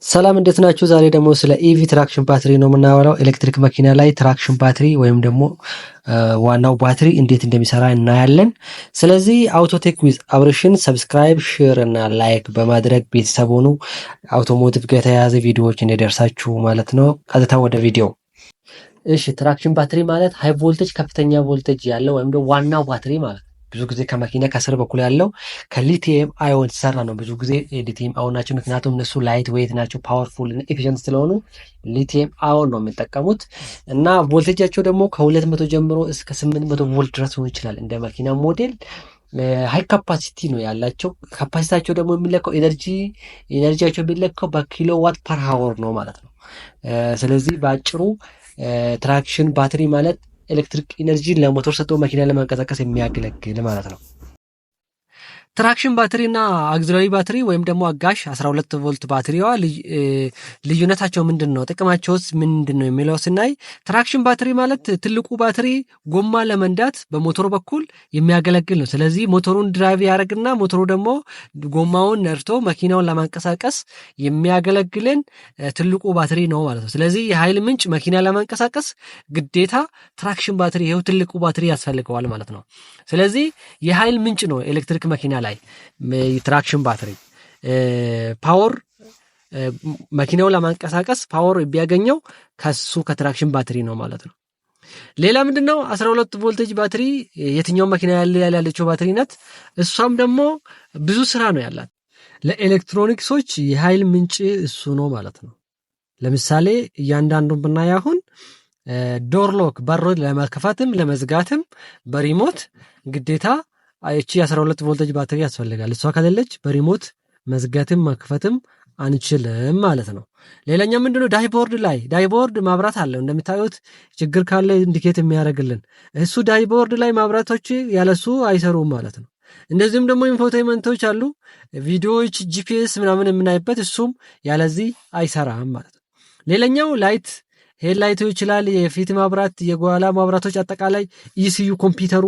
ሰላም እንዴት ናችሁ? ዛሬ ደግሞ ስለ ኢቪ ትራክሽን ባትሪ ነው የምናወራው። ኤሌክትሪክ መኪና ላይ ትራክሽን ባትሪ ወይም ደግሞ ዋናው ባትሪ እንዴት እንደሚሰራ እናያለን። ስለዚህ አውቶቴክ ዊዝ አብርሽን ሰብስክራይብ፣ ሼር እና ላይክ በማድረግ ቤተሰብ ሁኑ። አውቶሞቲቭ ጋር የተያያዘ ቪዲዮዎች እንዲደርሳችሁ ማለት ነው። ቀጥታ ወደ ቪዲዮ። እሺ፣ ትራክሽን ባትሪ ማለት ሃይ ቮልቴጅ ከፍተኛ ቮልቴጅ ያለው ወይም ደግሞ ዋናው ባትሪ ማለት ነው። ብዙ ጊዜ ከመኪና ከስር በኩል ያለው ከሊቲየም አዮን ተሰራ ነው። ብዙ ጊዜ ሊቲየም አዮን ናቸው፣ ምክንያቱም እነሱ ላይት ዌይት ናቸው፣ ፓወርፉል እና ኤፊሽንት ስለሆኑ ሊቲየም አዮን ነው የሚጠቀሙት። እና ቮልቴጃቸው ደግሞ ከ200 ጀምሮ እስከ 800 ቮልት ድረስ ሆኖ ይችላል። እንደ መኪና ሞዴል ሃይ ካፓሲቲ ነው ያላቸው። ካፓሲታቸው ደግሞ የሚለካው ኤነርጂያቸው የሚለካው በኪሎዋት ፐር ሃወር ነው ማለት ነው። ስለዚህ በአጭሩ ትራክሽን ባትሪ ማለት ኤሌክትሪክ ኢነርጂ ለሞተር ሰጥቶ መኪና ለማንቀሳቀስ የሚያገለግል ማለት ነው። ትራክሽን ባትሪ እና አግዚላሪ ባትሪ ወይም ደግሞ አጋሽ 12 ቮልት ባትሪዋ ልዩነታቸው ምንድን ነው? ጥቅማቸውስ ምንድን ነው የሚለው ስናይ ትራክሽን ባትሪ ማለት ትልቁ ባትሪ ጎማ ለመንዳት በሞተሩ በኩል የሚያገለግል ነው። ስለዚህ ሞተሩን ድራይቭ ያደርግና ሞተሩ ደግሞ ጎማውን ነድቶ መኪናውን ለማንቀሳቀስ የሚያገለግልን ትልቁ ባትሪ ነው ማለት ነው። ስለዚህ የኃይል ምንጭ መኪና ለማንቀሳቀስ ግዴታ ትራክሽን ባትሪ ይሄው ትልቁ ባትሪ ያስፈልገዋል ማለት ነው። ስለዚህ የኃይል ምንጭ ነው ኤሌክትሪክ መኪና ላይ ትራክሽን ባትሪ ፓወር መኪናውን ለማንቀሳቀስ ፓወር ቢያገኘው ከሱ ከትራክሽን ባትሪ ነው ማለት ነው። ሌላ ምንድነው 12 ቮልቴጅ ባትሪ የትኛው መኪና ያለችው ባትሪ ናት። እሷም ደግሞ ብዙ ስራ ነው ያላት። ለኤሌክትሮኒክሶች የኃይል ምንጭ እሱ ነው ማለት ነው። ለምሳሌ እያንዳንዱን ብናይ አሁን ዶር ሎክ በሮ ለመክፈትም ለመዝጋትም በሪሞት ግዴታ እቺ 12 ቮልቴጅ ባትሪ ያስፈልጋል። እሷ ከሌለች በሪሞት መዝጋትም መክፈትም አንችልም ማለት ነው። ሌላኛው ምንድነው ዳይቦርድ ማብራት አለው። እንደምታዩት ችግር ካለ ኢንዲኬት የሚያደርግልን እሱ ዳይቦርድ ላይ ማብራቶች ያለሱ አይሰሩም ማለት ነው። እንደዚህም ደግሞ ኢንፎቴይመንቶች አሉ፣ ቪዲዮዎች፣ ጂፒኤስ ምናምን የምናይበት እሱም ያለዚህ አይሰራም ማለት ነው። ሌላኛው ሄድ ላይቱ ይችላል፣ የፊት ማብራት፣ የጓላ ማብራቶች፣ አጠቃላይ ኢሲዩ ኮምፒውተሩ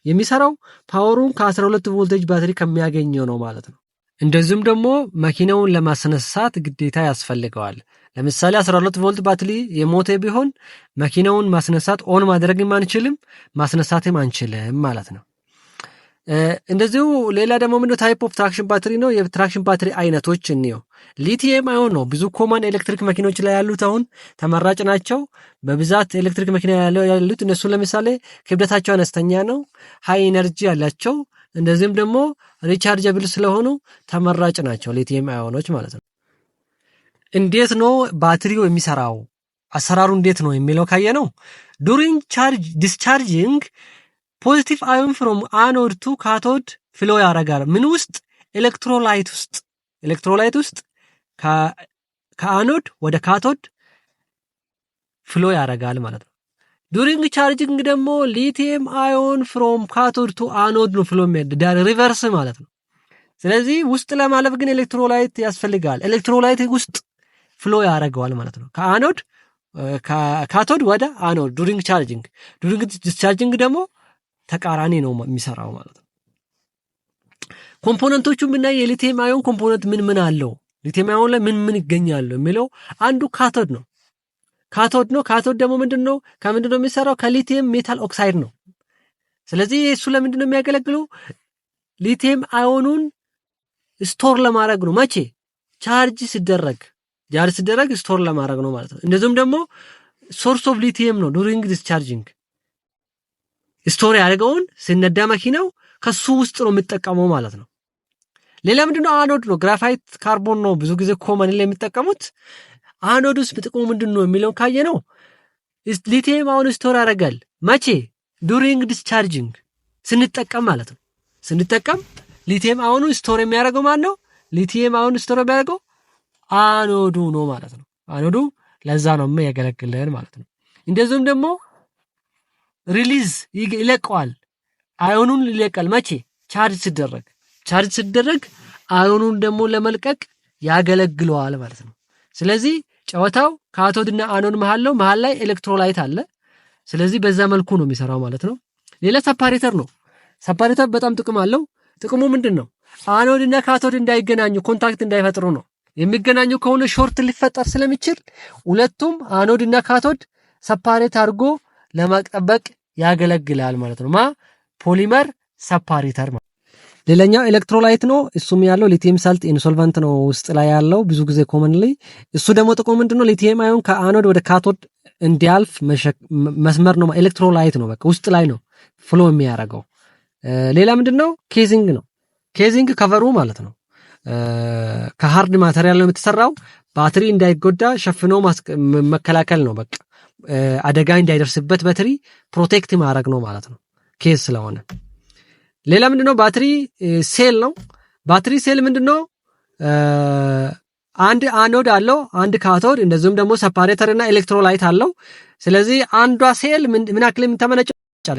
የሚሰራው ፓወሩን ከ12 ቮልቴጅ ባትሪ ከሚያገኘው ነው ማለት ነው። እንደዚህም ደግሞ መኪናውን ለማስነሳት ግዴታ ያስፈልገዋል። ለምሳሌ 12 ቮልት ባትሪ የሞተ ቢሆን መኪናውን ማስነሳት ኦን ማድረግም አንችልም፣ ማስነሳትም አንችልም ማለት ነው። እንደዚሁ ሌላ ደግሞ ምንድነው ታይፕ ኦፍ ትራክሽን ባትሪ ነው። የትራክሽን ባትሪ አይነቶች እንየው። ሊቲየም አዮን ነው ብዙ ኮመን ኤሌክትሪክ መኪኖች ላይ ያሉት አሁን ተመራጭ ናቸው። በብዛት ኤሌክትሪክ መኪና ያሉት እነሱ ለምሳሌ ክብደታቸው አነስተኛ ነው፣ ሃይ ኤነርጂ ያላቸው፣ እንደዚህም ደግሞ ሪቻርጀብል ስለሆኑ ተመራጭ ናቸው ሊቲየም አዮኖች ማለት ነው። እንዴት ነው ባትሪው የሚሰራው? አሰራሩ እንዴት ነው የሚለው ካየነው ዱሪንግ ዲስቻርጂንግ ፖዚቲቭ አዮን ፍሮም አኖድ ቱ ካቶድ ፍሎ ያደርጋል። ምን ውስጥ? ኤሌክትሮላይት ውስጥ ከአኖድ ወደ ካቶድ ፍሎ ያደርጋል ማለት ነው። ዱሪንግ ቻርጂንግ ደግሞ ሊቲየም አዮን ፍሮም ካቶድ ቱ አኖድ ነው ፍሎ የሚያደርግ ሪቨርስ ማለት ነው። ስለዚህ ውስጥ ለማለፍ ግን ኤሌክትሮላይት ያስፈልጋል። ኤሌክትሮላይት ውስጥ ፍሎ ያደርገዋል ማለት ነው። ካቶድ ወደ አኖድ ዱሪንግ ዲስቻርጂንግ ደግሞ ተቃራኒ ነው የሚሰራው ማለት ነው። ኮምፖነንቶቹ ምናይ የሊቲየም አዮን ኮምፖነንት ምን አለው፣ ሊቲየም አዮን ላይ ምን ይገኛሉ የሚለው አንዱ ካቶድ ነው። ካቶድ ደግሞ ምንድነው? ከምንድነው የሚሰራው? ከሊቲየም ሜታል ኦክሳይድ ነው። ስለዚህ እሱ ለምንድነው የሚያገለግለው? ሊቲየም አዮኑን ስቶር ለማድረግ ነው። መቼ? ቻርጅ ሲደረግ ስቶር ለማድረግ ነው ማለት ነው። እንደዚሁም ደግሞ ሶርስ ኦፍ ሊቲየም ነው። ዱሪንግ ዲስቻርጂንግ ስቶሪ ያደርገውን ሲነዳ መኪናው ከሱ ውስጥ ነው የሚጠቀመው ማለት ነው። ሌላ ምንድነው? አኖድ ነው። ግራፋይት ካርቦን ነው ብዙ ጊዜ ኮመን ላይ የሚጠቀሙት። አኖድ ውስጥ ጥቅሙ ምንድነው የሚለው ካየነው ሊቲየም አዮን ስቶር ያደርጋል። መቼ? ዱሪንግ ዲስቻርጂንግ ስንጠቀም ማለት ነው። ስንጠቀም ሊቲየም አዮኑ ስቶር የሚያደርገው ማለት ነው። ሊቲየም አዮን ስቶር የሚያደርገው አኖዱ ነው ማለት ነው። አኖዱ ለዛ ነው የሚያገለግለን ማለት ነው። እንደዚሁም ደግሞ ሪሊዝ ይለቀዋል። አዮኑን ይለቃል። መቼ? ቻርጅ ሲደረግ አዮኑን ደግሞ ለመልቀቅ ያገለግለዋል ማለት ነው። ስለዚህ ጨዋታው ካቶድና አኖድ መሃል ላይ ኤሌክትሮላይት አለ። ስለዚህ በዛ መልኩ ነው የሚሰራው ማለት ነው። ሌላ ሰፓሬተር ነው። ሰፓሬተር በጣም ጥቅም አለው። ጥቅሙ ምንድነው? አኖድና ካቶድ እንዳይገናኙ ኮንታክት እንዳይፈጥሩ ነው። የሚገናኙ ከሆነ ሾርት ሊፈጠር ስለሚችል ሁለቱም አኖድ እና ካቶድ ሰፓሬት አድርጎ ለማጠበቅ ያገለግላል ማለት ነው። ፖሊመር ሰፓሬተር ማለት። ሌላኛው ኤሌክትሮላይት ነው። እሱም ያለው ሊቲየም ሳልት ኢንሶልቨንት ነው ውስጥ ላይ ያለው ብዙ ጊዜ ኮመንሊ። እሱ ደግሞ ጥቅሙ ምንድነው? ሊቲየም አዮን ከአኖድ ወደ ካቶድ እንዲያልፍ መስመር ነው። ኤሌክትሮላይት ነው፣ በቃ ውስጥ ላይ ነው ፍሎ የሚያደርገው። ሌላ ምንድነው? ኬዚንግ ነው። ኬዚንግ ከቨሩ ማለት ነው። ከሃርድ ማቴሪያል ነው የምትሰራው። ባትሪ እንዳይጎዳ ሸፍኖ መከላከል ነው። በቃ አደጋ እንዳይደርስበት ባትሪ ፕሮቴክት ማድረግ ነው ማለት ነው፣ ኬዝ ስለሆነ። ሌላ ምንድነው? ባትሪ ሴል ነው። ባትሪ ሴል ምንድነው? አንድ አኖድ አለው፣ አንድ ካቶድ፣ እንደዚሁም ደግሞ ሰፓሬተር እና ኤሌክትሮላይት አለው። ስለዚህ አንዷ ሴል ምን ያክል ታመነጫለች?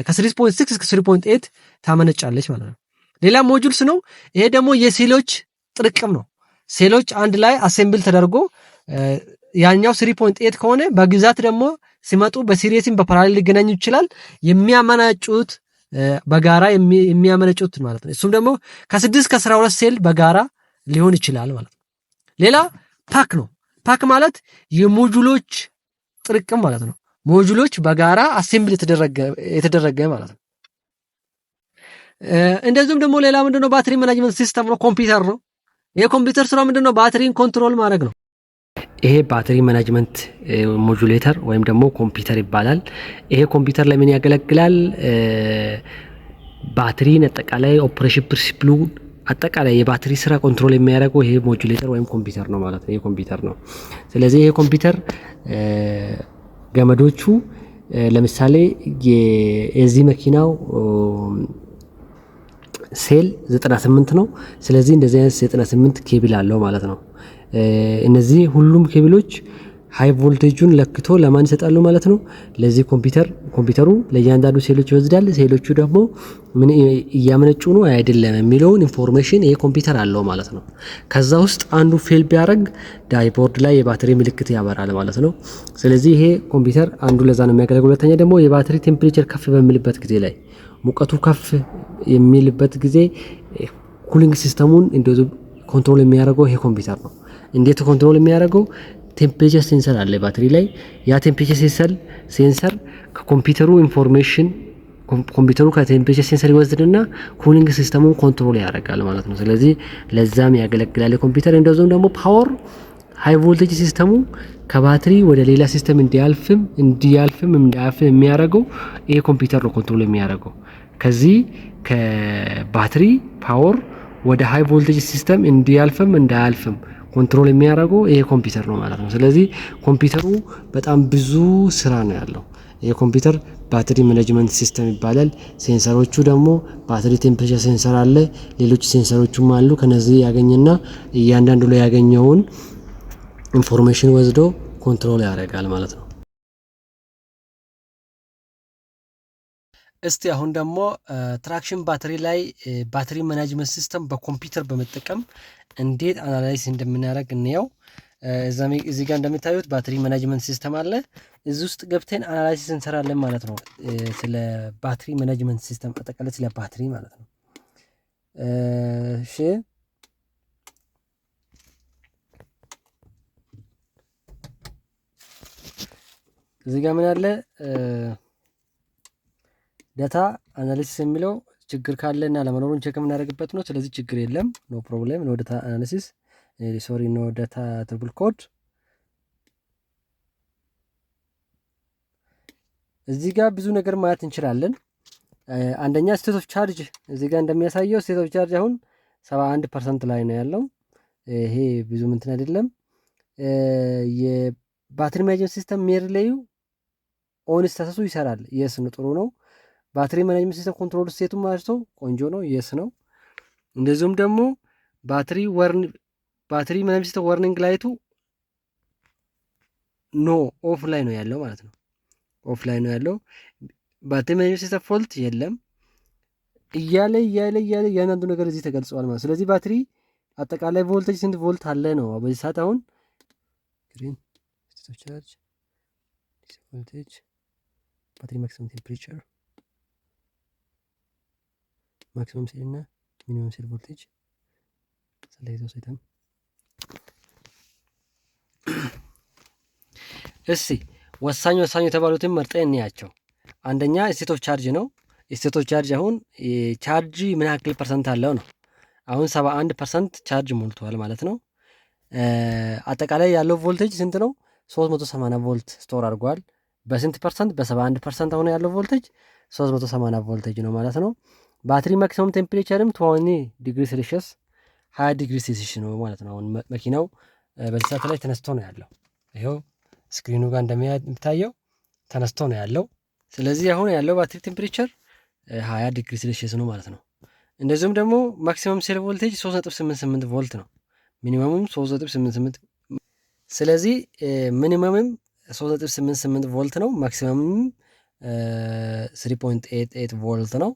ከ3.6 እስከ 3.8 ታመነጫለች ማለት ነው። ሌላ ሞጁልስ ነው። ይሄ ደግሞ የሴሎች ጥርቅም ነው። ሴሎች አንድ ላይ አሴምብል ተደርጎ ያኛው 3.8 ከሆነ በግዛት ደግሞ ሲመጡ በሲሪየስም በፓራሌል ሊገናኙ ይችላል። የሚያመናጩት በጋራ የሚያመነጩት ማለት ነው። እሱም ደግሞ ከ6 እስከ 12 ሴል በጋራ ሊሆን ይችላል ማለት ነው። ሌላ ፓክ ነው። ፓክ ማለት የሞጁሎች ጥርቅም ማለት ነው። ሞጁሎች በጋራ አሴምብል የተደረገ ማለት ነው። እንደዚሁም ደግሞ ሌላ ምንድነው? ባትሪ ማኔጅመንት ሲስተም ነው። ኮምፒውተር ነው። የኮምፒውተር ስራው ምንድነው? ባትሪን ኮንትሮል ማድረግ ነው። ይሄ ባትሪ ማኔጅመንት ሞጁሌተር ወይም ደግሞ ኮምፒውተር ይባላል። ይሄ ኮምፒውተር ለምን ያገለግላል? ባትሪን አጠቃላይ ኦፕሬሽን ፕሪንሲፕሉ አጠቃላይ የባትሪ ስራ ኮንትሮል የሚያደርገው ይሄ ሞጁሌተር ወይም ኮምፒውተር ነው ማለት ነው። ይሄ ኮምፒውተር ነው። ስለዚህ ይሄ ኮምፒውተር ገመዶቹ ለምሳሌ የዚህ መኪናው ሴል 98 ነው። ስለዚህ እንደዚህ አይነት 98 ኬብል አለው ማለት ነው። እነዚህ ሁሉም ኬብሎች ሃይ ቮልቴጁን ለክቶ ለማን ይሰጣሉ ማለት ነው? ለዚህ ኮምፒውተሩ ለእያንዳንዱ ሴሎች ይወስዳል። ሴሎቹ ደግሞ ምን እያመነጩ ነው አይደለም የሚለውን ኢንፎርሜሽን ይሄ ኮምፒውተር አለው ማለት ነው። ከዛ ውስጥ አንዱ ፌል ቢያደርግ ዳይቦርድ ላይ የባትሪ ምልክት ያበራል ማለት ነው። ስለዚህ ይሄ ኮምፒውተር አንዱ ለዛ ነው የሚያገለግለው። ሁለተኛ ደግሞ የባትሪ ቴምፕሬቸር ከፍ በሚልበት ጊዜ ላይ ሙቀቱ ከፍ የሚልበት ጊዜ ኩሊንግ ሲስተሙን እንደዚህ ኮንትሮል የሚያደርገው ይሄ ኮምፒውተር ነው። እንዴት ኮንትሮል የሚያደርገው? ቴምፕሬቸር ሴንሰር አለ ባትሪ ላይ። ያ ቴምፕሬቸር ሴንሰር ከኮምፒውተሩ ኢንፎርሜሽን ኮምፒውተሩ ከቴምፕሬቸር ሴንሰር ይወስድና ኩሊንግ ሲስተሙን ኮንትሮል ያደርጋል ማለት ነው። ስለዚህ ለዛም ያገለግላል ኮምፒውተር። እንደዚሁም ደግሞ ፓወር ሃይ ቮልቴጅ ሲስተሙ ከባትሪ ወደ ሌላ ሲስተም እንዳያልፍም እንዳያልፍም የሚያደርገው ይሄ ኮምፒውተር ነው ኮንትሮል የሚያደርገው። ከዚህ ከባትሪ ፓወር ወደ ሃይ ቮልቴጅ ሲስተም እንዲያልፍም እንዳያልፍም ኮንትሮል የሚያደርገው ይሄ ኮምፒውተር ነው ማለት ነው። ስለዚህ ኮምፒውተሩ በጣም ብዙ ስራ ነው ያለው። ይሄ ኮምፒውተር ባትሪ ማኔጅመንት ሲስተም ይባላል። ሴንሰሮቹ ደግሞ ባትሪ ቴምፕሬቸር ሴንሰር አለ፣ ሌሎች ሴንሰሮቹም አሉ። ከነዚህ ያገኘና እያንዳንዱ ላይ ያገኘውን ኢንፎርሜሽን ወስዶ ኮንትሮል ያደርጋል ማለት ነው። እስቲ አሁን ደግሞ ትራክሽን ባትሪ ላይ ባትሪ ማኔጅመንት ሲስተም በኮምፒውተር በመጠቀም እንዴት አናላይዝ እንደምናደርግ እንየው። እዚህ ጋር እንደምታዩት ባትሪ ማኔጅመንት ሲስተም አለ። እዚህ ውስጥ ገብተን አናላይሲስ እንሰራለን ማለት ነው። ስለ ባትሪ ማኔጅመንት ሲስተም አጠቃላይ ስለ ባትሪ ማለት ነው። እሺ እዚህ ጋር ምን አለ? ዳታ አናሊሲስ የሚለው ችግር ካለና ለመኖሩን ቼክ የምናደርግበት ነው። ስለዚህ ችግር የለም፣ ኖ ፕሮብሌም። ኖ ዳታ አናሊሲስ ሶሪ፣ ኖ ዳታ ትሪፕል ኮድ። እዚህ ጋር ብዙ ነገር ማየት እንችላለን። አንደኛ ስቴት ኦፍ ቻርጅ እዚህ ጋር እንደሚያሳየው ስቴት ኦፍ ቻርጅ አሁን 71% ላይ ነው ያለው። ይሄ ብዙ እንትን አይደለም። የባትሪ ማኔጅመንት ሲስተም ሜርሌዩ ኦን ስታተሱ ይሰራል። የስ ነው፣ ጥሩ ነው። ባትሪ ማኔጅመንት ሲስተም ኮንትሮል ስቴቱ ማለት ነው ቆንጆ ነው፣ የስ ነው። እንደዚሁም ደግሞ ባትሪ ማኔጅመንት ሲስተም ዋርኒንግ ላይቱ ኖ ኦፍ ላይ ነው ያለው ማለት ነው። ኦፍ ላይ ነው ያለው። ባትሪ ማኔጅመንት ሲስተም ፎልት የለም እያለ እያንዳንዱ ነገር እዚህ ተገልጸዋል ማለት። ስለዚህ ባትሪ አጠቃላይ ቮልቴጅ ስንት ቮልት አለ ነው በዚህ ሰዓት። አሁን ግሪን ስቴት ኦፍ ቻርጅ ቮልቴጅ ባትሪ ማክሲመም ቴምፕሬቸር ማክሲመም ሴል እና ሚኒመም ሴል ቮልቴጅ ስለዚህ ሰይተም እሺ ወሳኝ የተባሉትን መርጠን እንያቸው። አንደኛ ስቴት ኦፍ ቻርጅ ነው። ስቴት ኦፍ ቻርጅ አሁን ቻርጅ ምን ያክል ፐርሰንት አለው ነው። አሁን 71% ቻርጅ ሞልቷል ማለት ነው። አጠቃላይ ያለው ቮልቴጅ ስንት ነው? 380 ቮልት ስቶር አድርጓል። በስንት ፐርሰንት? በ71% አሁን ያለው ቮልቴጅ 380 ቮልቴጅ ነው ማለት ነው። ባትሪ ማክሲመም ቴምፕሬቸርም 20 ዲግሪ ሴልሺየስ 20 ዲግሪ ሴልሺየስ ነው ማለት ነው። አሁን መኪናው በዚህ ሰዓት ላይ ተነስቶ ነው ያለው። ይኸው ስክሪኑ ጋር እንደሚታየው ተነስቶ ነው ያለው። ስለዚህ አሁን ያለው ባትሪ ቴምፕሬቸር 20 ዲግሪ ሴልሺየስ ነው ማለት ነው። እንደዚሁም ደግሞ ማክሲመም ሴል ቮልቴጅ 3.88 ቮልት ነው። ሚኒመሙም 3.88። ስለዚህ ሚኒመምም 3.88 ቮልት ነው። ማክሲመምም 3.88 ቮልት ነው።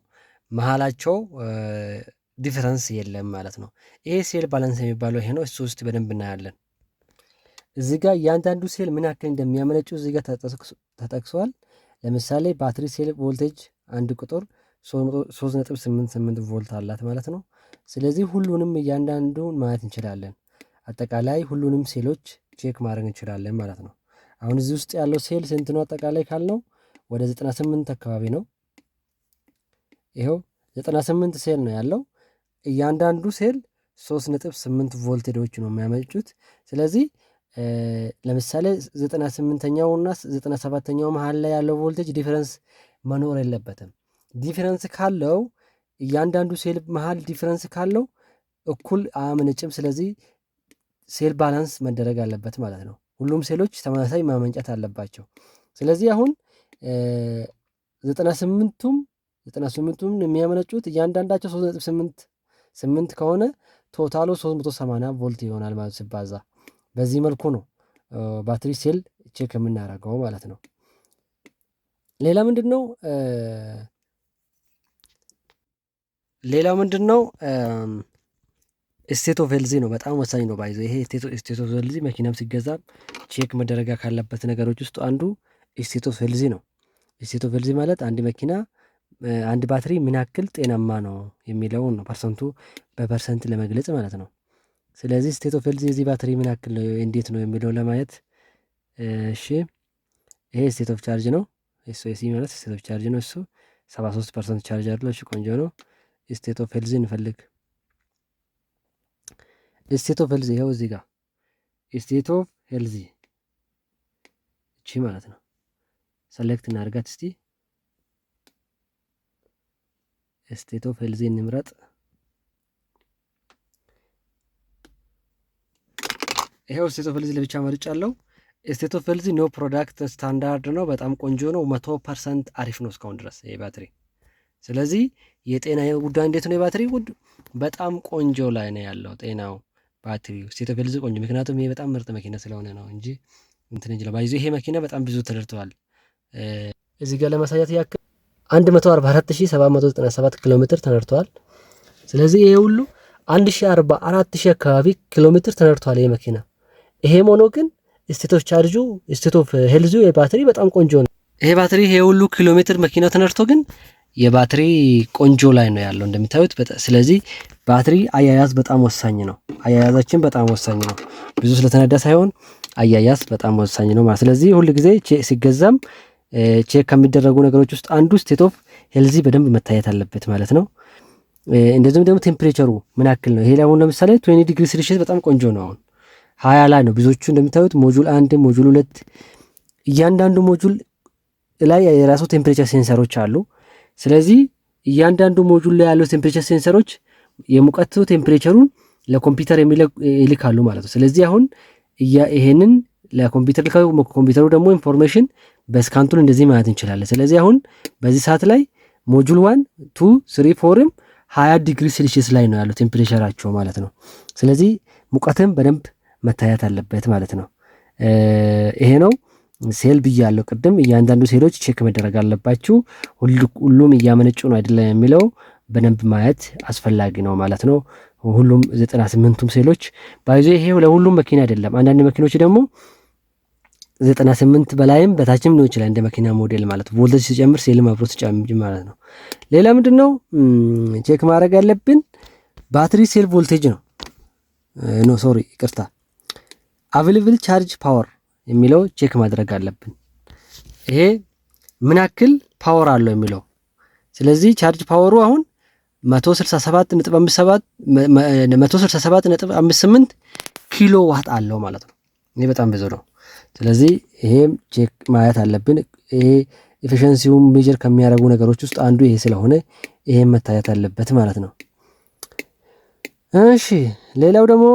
መሀላቸው ዲፈረንስ የለም ማለት ነው። ይሄ ሴል ባላንስ የሚባለው ይሄ ነው። እሱ ውስጥ በደንብ እናያለን። እዚህ ጋር እያንዳንዱ ሴል ምን ያክል እንደሚያመነጩ እዚህ ጋር ተጠቅሷል። ለምሳሌ ባትሪ ሴል ቮልቴጅ አንድ ቁጥር 3.88 ቮልት አላት ማለት ነው። ስለዚህ ሁሉንም እያንዳንዱን ማየት እንችላለን። አጠቃላይ ሁሉንም ሴሎች ቼክ ማድረግ እንችላለን ማለት ነው። አሁን እዚህ ውስጥ ያለው ሴል ስንት ነው? አጠቃላይ ካልነው ወደ 98 አካባቢ ነው። ይኸው 98 ሴል ነው ያለው። እያንዳንዱ ሴል 3.8 ቮልቴጆች ነው የሚያመነጩት። ስለዚህ ለምሳሌ 98ኛው እና 97ኛው መሀል ላይ ያለው ቮልቴጅ ዲፈረንስ መኖር የለበትም። ዲፈረንስ ካለው እያንዳንዱ ሴል መሀል ዲፈረንስ ካለው እኩል አያመነጭም። ስለዚህ ሴል ባላንስ መደረግ አለበት ማለት ነው። ሁሉም ሴሎች ተመሳሳይ ማመንጨት አለባቸው። ስለዚህ አሁን 98ቱም የሚያመነጩት እያንዳንዳቸው 3.8 ከሆነ ቶታሉ 380 ቮልት ይሆናል ማለት ሲባዛ። በዚህ መልኩ ነው ባትሪ ሴል ቼክ የምናደርገው ማለት ነው። ሌላው ምንድን ነው? ስቴት ኦፍ ሄልዚ ነው። በጣም ወሳኝ ነው። ባይዞ ይሄ ስቴት ኦፍ ሄልዚ መኪናም ሲገዛ ቼክ መደረጋ ካለበት ነገሮች ውስጥ አንዱ ስቴት ኦፍ ሄልዚ ነው። ስቴት ኦፍ ሄልዚ ማለት አንድ መኪና አንድ ባትሪ ምን ያክል ጤናማ ነው የሚለውን ነው፣ ፐርሰንቱ በፐርሰንት ለመግለጽ ማለት ነው። ስለዚህ ስቴት ኦፍ ሄልዚ የዚህ ባትሪ ምን ያክል እንዴት ነው የሚለው ለማየት እሺ፣ ይሄ ስቴት ኦፍ ቻርጅ ነው። እሱ ማለት ስቴት ኦፍ ቻርጅ ነው። እሱ 73% ቻርጅ አለው። እሺ ቆንጆ ነው። ስቴት ኦፍ ሄልዚ እንፈልግ። ስቴት ኦፍ ሄልዚ ይኸው እዚህ ጋር ስቴት ኦፍ ሄልዚ እቺ ማለት ነው። ሰሌክት እናድርጋት እስቲ። ስቴት ኦፍ ሄልዚ እንምረጥ። ይሄው ስቴት ኦፍ ሄልዚ ለብቻ መርጫለሁ። ስቴት ኦፍ ሄልዚ ኖ ፕሮዳክት ስታንዳርድ ነው። በጣም ቆንጆ ነው። 100% አሪፍ ነው እስካሁን ድረስ ይሄ ባትሪ። ስለዚህ የጤና ጉዳይ እንዴት ነው? የባትሪ ጉድ በጣም ቆንጆ ላይ ነው ያለው ጤናው ባትሪው። ስቴት ኦፍ ሄልዚ ቆንጆ፣ ምክንያቱም ይሄ በጣም ምርጥ መኪና ስለሆነ ነው እንጂ እንትን እንጂ ባይዞ ይሄ መኪና በጣም ብዙ ተደርተዋል። እዚህ ጋር ለማሳየት ያክል 144797 ኪሎ ሜትር ተነድተዋል። ስለዚህ ይሄ ሁሉ 1044,000 አካባቢ ኪሎ ሜትር ተነድተዋል ይሄ መኪና። ይሄም ሆኖ ግን ስቴት ኦፍ ቻርጁ ስቴት ኦፍ ሄልዙ የባትሪ በጣም ቆንጆ ነው። ይሄ ባትሪ ይሄ ሁሉ ኪሎ ሜትር መኪናው ተነድቶ ግን የባትሪ ቆንጆ ላይ ነው ያለው እንደምታዩት። ስለዚህ ባትሪ አያያዝ በጣም ወሳኝ ነው። አያያዛችን በጣም ወሳኝ ነው። ብዙ ስለተነዳ ሳይሆን አያያዝ በጣም ወሳኝ ነው ማለት። ስለዚህ ሁል ጊዜ ሲገዛም ቼክ ከሚደረጉ ነገሮች ውስጥ አንዱ ስቴት ኦፍ ሄልዚ በደንብ መታየት አለበት ማለት ነው። እንደዚሁም ደግሞ ቴምፕሬቸሩ ምን ያክል ነው። ይሄ ላይ አሁን ለምሳሌ 20 ዲግሪ ሴልሺየስ በጣም ቆንጆ ነው። አሁን 20 ላይ ነው ብዙዎቹ እንደምታዩት። ሞጁል 1 ሞጁል 2 እያንዳንዱ ሞጁል ላይ የራሱ ቴምፕሬቸር ሴንሰሮች አሉ። ስለዚህ እያንዳንዱ ሞጁል ላይ ያለው ቴምፕሬቸር ሴንሰሮች የሙቀቱ ቴምፕሬቸሩን ለኮምፒውተር ይልካሉ ማለት ነው። ስለዚህ አሁን ይሄንን ለኮምፒውተር ልካው ኮምፒውተሩ ደግሞ ኢንፎርሜሽን በስካንቱን እንደዚህ ማለት እንችላለን። ስለዚህ አሁን በዚህ ሰዓት ላይ ሞጁል 1 2 3 4ም 20 ዲግሪ ሴልሺየስ ላይ ነው ያለው ቴምፕሬቸራቸው ማለት ነው። ስለዚህ ሙቀትም በደንብ መታየት አለበት ማለት ነው። ይሄ ነው ሴል ብያለሁ ቅድም። እያንዳንዱ ሴሎች ቼክ መደረግ አለባችሁ። ሁሉም እያመነጩ ነው አይደለም የሚለው በደንብ ማየት አስፈላጊ ነው ማለት ነው። ሁሉም 98ቱም ሴሎች ባይዞ ይሄ ለሁሉም መኪና አይደለም። አንዳንድ መኪኖች ደግሞ 98 በላይም በታችም ነው ይችላል እንደ መኪና ሞዴል ማለት ነው። ቮልቴጅ ሲጨምር ሴልም አብሮ ሲጨምር ማለት ነው። ሌላ ምንድነው ቼክ ማድረግ ያለብን? ባትሪ ሴል ቮልቴጅ ነው። ይቅርታ አቬሌብል ቻርጅ ፓወር የሚለው ቼክ ማድረግ አለብን። ይሄ ምን ያክል ፓወር አለው የሚለው። ስለዚህ ቻርጅ ፓወሩ አሁን 167.58 ኪሎ ዋት አለው ማለት ነው። ይሄ በጣም ብዙ ነው። ስለዚህ ይሄም ቼክ ማየት አለብን። ይሄ ኤፊሽንሲውን ሜጀር ከሚያደርጉ ነገሮች ውስጥ አንዱ ይሄ ስለሆነ ይሄም መታየት አለበት ማለት ነው። እሺ ሌላው ደግሞ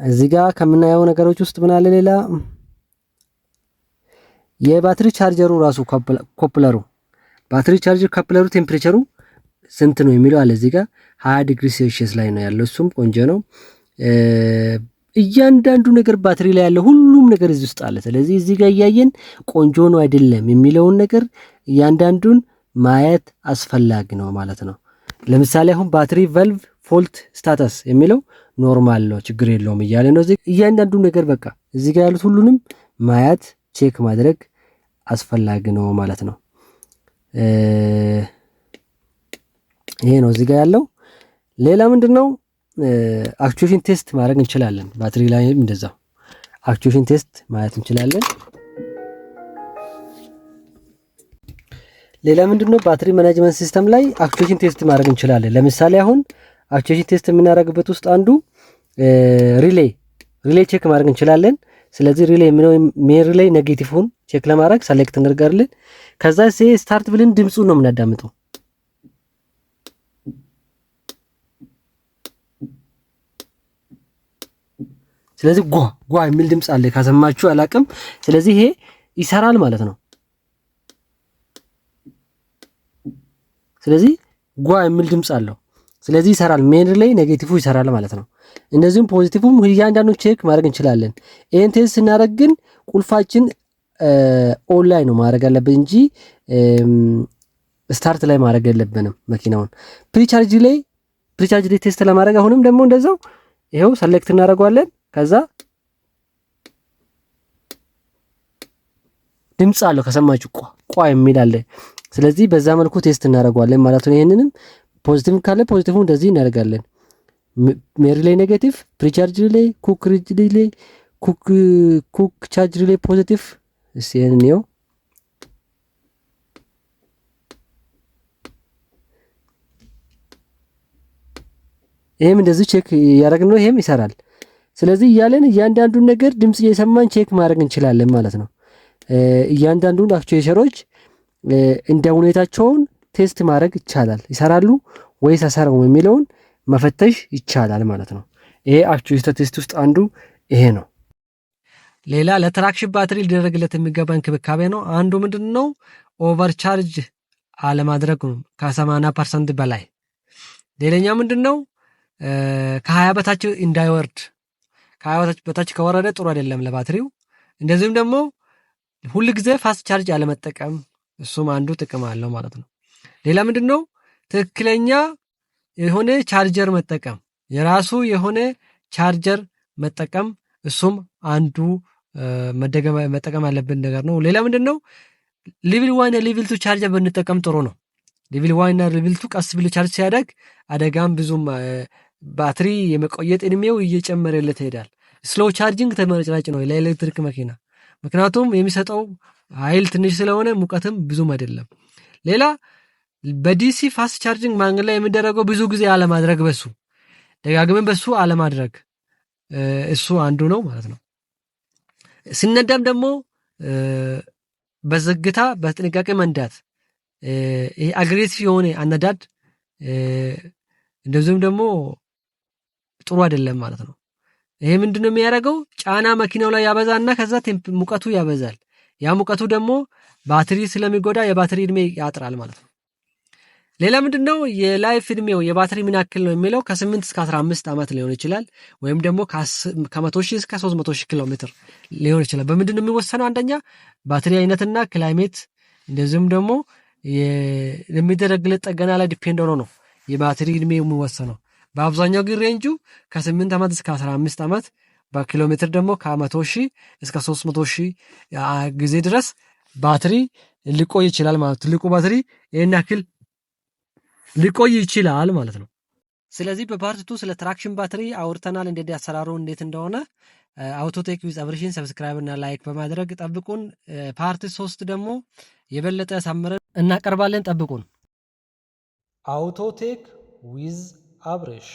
እዚህ ጋር ከምናየው ነገሮች ውስጥ ምን አለ ሌላ የባትሪ ቻርጀሩ ራሱ ኮፕለሩ ባትሪ ቻርጀር ኮፕለሩ ቴምፕሬቸሩ ስንት ነው የሚለው አለ እዚህ ጋር 20 ዲግሪ ሴልሺየስ ላይ ነው ያለው። እሱም ቆንጆ ነው። እያንዳንዱ ነገር ባትሪ ላይ ያለ ሁሉም ነገር እዚህ ውስጥ አለ። ስለዚህ እዚህ ጋር እያየን ቆንጆ ነው አይደለም የሚለውን ነገር እያንዳንዱን ማየት አስፈላጊ ነው ማለት ነው። ለምሳሌ አሁን ባትሪ ቫልቭ ፎልት ስታተስ የሚለው ኖርማል ነው ችግር የለውም እያለ ነው። እያንዳንዱ ነገር በቃ እዚህ ጋር ያሉት ሁሉንም ማየት ቼክ ማድረግ አስፈላጊ ነው ማለት ነው። ይሄ ነው እዚህ ጋር ያለው። ሌላ ምንድነው አክቹዌሽን ቴስት ማድረግ እንችላለን። ባትሪ ላይም እንደዛው አክቹዌሽን ቴስት ማየት እንችላለን። ሌላ ምንድነው ባትሪ ማኔጅመንት ሲስተም ላይ አክቹዌሽን ቴስት ማድረግ እንችላለን። ለምሳሌ አሁን አክቹዌሽን ቴስት የምናደርግበት ውስጥ አንዱ ሪሌ ቼክ ማድረግ እንችላለን። ስለዚህ ሪሌ ሜን ሪሌ ኔጌቲቭን ቼክ ለማድረግ ሰሌክት እናደርጋለን። ከዛ ስታርት ብለን ድምጹን ነው የምናዳምጠው። ስለዚህ ጓ የሚል ድምጽ አለ ካሰማችሁ አላቅም። ስለዚህ ይሄ ይሰራል ማለት ነው። ስለዚህ ጓ የሚል ድምጽ አለው። ስለዚህ ይሰራል፣ ሜን ሪሌይ ኔጌቲቭ ይሰራል ማለት ነው። እንደዚሁም ፖዚቲቭም እያንዳንዱን ቼክ ማድረግ እንችላለን። ይሄን ቴስት ስናደርግ ግን ቁልፋችን ኦን ላይ ነው ማድረግ ያለብን እንጂ ስታርት ላይ ማድረግ የለብንም መኪናውን። ፕሪቻርጅ ላይ ቴስት ለማድረግ አሁንም ደግሞ እንደዛው ይሄው ሰሌክት እናደርገዋለን። ከዛ ድምጽ አለው ከሰማችሁ ቋ የሚል አለ። ስለዚህ በዛ መልኩ ቴስት እናደርገዋለን ማለት ነው። ይሄንንም ፖዚቲቭ ካለ ፖዚቲቭ እንደዚህ እናደርጋለን። ሜን ሪሌይ ኔጌቲቭ፣ ፕሪቻርጅ ሪሌይ፣ ኩክ ሪሌይ፣ ኩክ ቻርጅ ሪሌይ ፖዚቲቭ። እስቲ ይሄን ነው ይሄም እንደዚህ ቼክ ያደረግን ነው። ይሄም ይሰራል። ስለዚህ እያለን እያንዳንዱን ነገር ድምጽ እየሰማን ቼክ ማድረግ እንችላለን ማለት ነው። እያንዳንዱን አክቹዌተሮች እንደ ሁኔታቸውን ቴስት ማድረግ ይቻላል። ይሰራሉ ወይስ አይሰራም የሚለውን መፈተሽ ይቻላል ማለት ነው። ይሄ አክቹዌተር ቴስት ውስጥ አንዱ ይሄ ነው። ሌላ ለትራክሽን ባትሪ ሊደረግለት የሚገባ እንክብካቤ ነው። አንዱ ምንድነው ኦቨርቻርጅ አለማድረግ ነው ከ80% በላይ። ሌላኛው ምንድነው ከ20 በታች እንዳይወርድ። ከ20 በታች ከወረደ ጥሩ አይደለም ለባትሪው። እንደዚሁም ደግሞ ሁሉ ጊዜ ፋስት ቻርጅ አለመጠቀም፣ እሱም አንዱ ጥቅም አለው ማለት ነው። ሌላ ምንድነው ትክክለኛ የሆነ ቻርጀር መጠቀም፣ የራሱ የሆነ ቻርጀር መጠቀም፣ እሱም አንዱ መጠቀም ያለብን ነገር ነው። ሌላ ምንድነው ሌቭል 1 ሌቭል 2 ቻርጀር ብንጠቀም ጥሩ ነው። ሌቭል 1 እና ሌቭል 2 ቀስ ብሎ ቻርጅ ሲያደርግ አደጋም ብዙም ባትሪ የመቆየት እድሜው እየጨመረለት ይሄዳል። ስሎ ቻርጂንግ ተመራጭ ነው ለኤሌክትሪክ መኪና፣ ምክንያቱም የሚሰጠው ኃይል ትንሽ ስለሆነ ሙቀትም ብዙም አይደለም። ሌላ በዲሲ ፋስት ቻርጂንግ ማንገድ ላይ የሚደረገው ብዙ ጊዜ አለማድረግ፣ ደጋግመን በሱ አለማድረግ፣ እሱ አንዱ ነው ማለት ነው። ሲነዳም ደግሞ በዝግታ በጥንቃቄ መንዳት፣ ይሄ አግሬሲቭ የሆነ አነዳድ እንደዚሁም ደግሞ ጥሩ አይደለም ማለት ነው። ይሄ ምንድነው የሚያደርገው ጫና መኪናው ላይ ያበዛና ከዛ ሙቀቱ ያበዛል። ያ ሙቀቱ ደግሞ ባትሪ ስለሚጎዳ የባትሪ እድሜ ያጥራል ማለት ነው። ሌላ ምንድነው የላይፍ እድሜው የባትሪ ምን ያክል ነው የሚለው ከ8 እስከ 15 ዓመት ሊሆን ይችላል፣ ወይም ደግሞ ከ100,000 እስከ 300,000 ኪሎ ሜትር ሊሆን ይችላል። በምንድነው የሚወሰነው? አንደኛ ባትሪ አይነትና ክላይሜት፣ እንደዚሁም ደግሞ የሚደረግለት ጠገና ላይ ዲፔንድ ሆኖ ነው የባትሪ እድሜ የሚወሰነው። በአብዛኛው ግን ሬንጁ ከ8 ዓመት እስከ 15 ዓመት፣ በኪሎ ሜትር ደግሞ ከ100,000 እስከ 300,000 ጊዜ ድረስ ባትሪ ሊቆይ ይችላል ማለት ትልቁ ባትሪ ይሄን ያክል ሊቆይ ይችላል ማለት ነው። ስለዚህ በፓርት 2 ስለ ትራክሽን ባትሪ አውርተናል፣ እንዴት ያሰራሩ እንዴት እንደሆነ። አውቶቴክ ዊዝ አብርሽን ሰብስክራይብ እና ላይክ በማድረግ ጠብቁን። ፓርት 3 ደግሞ የበለጠ ሳምረን እናቀርባለን። ጠብቁን። አውቶቴክ ዊዝ አብርሽ